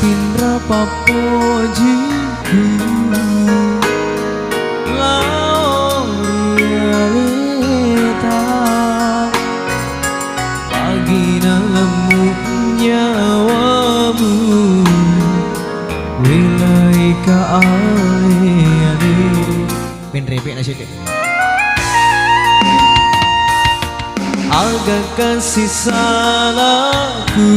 Indra papojiku lao realita pagi nalemu nyawamu wilai ka ale ben repek nasi dek agak kasih salahku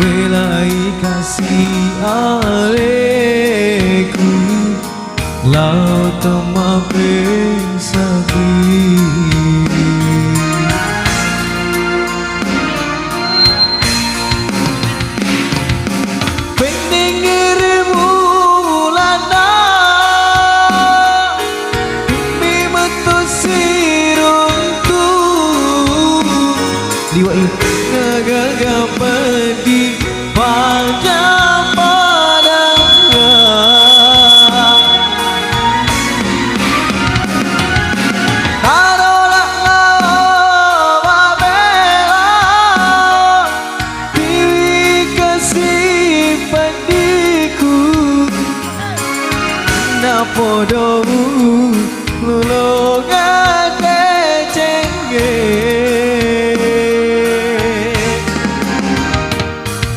wilai kasih aleku laut temape sapi pendengarmu lana memutusi runtuh liwai ngagagap pedih pada padanya taruhlah lawa bela diri kasih padiku napodomu lulungan decenge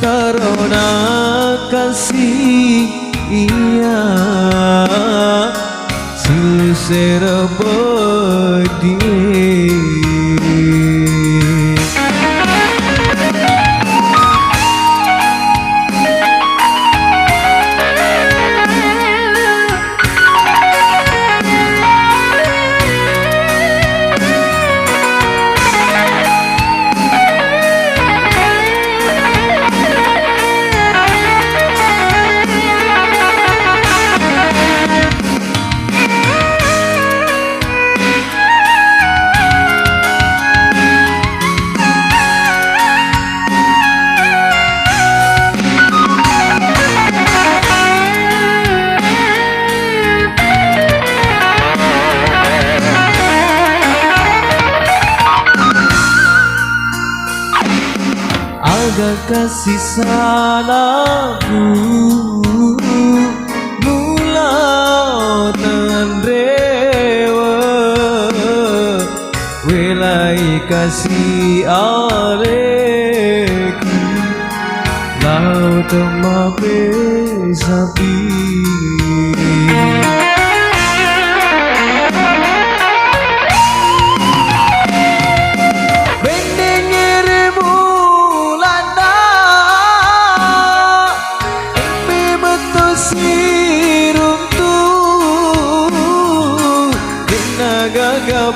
karena kasih iya silusera bodi agak kasih salahku mula tandrewa wilai kasih aleku laut temape sapi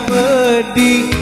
pedih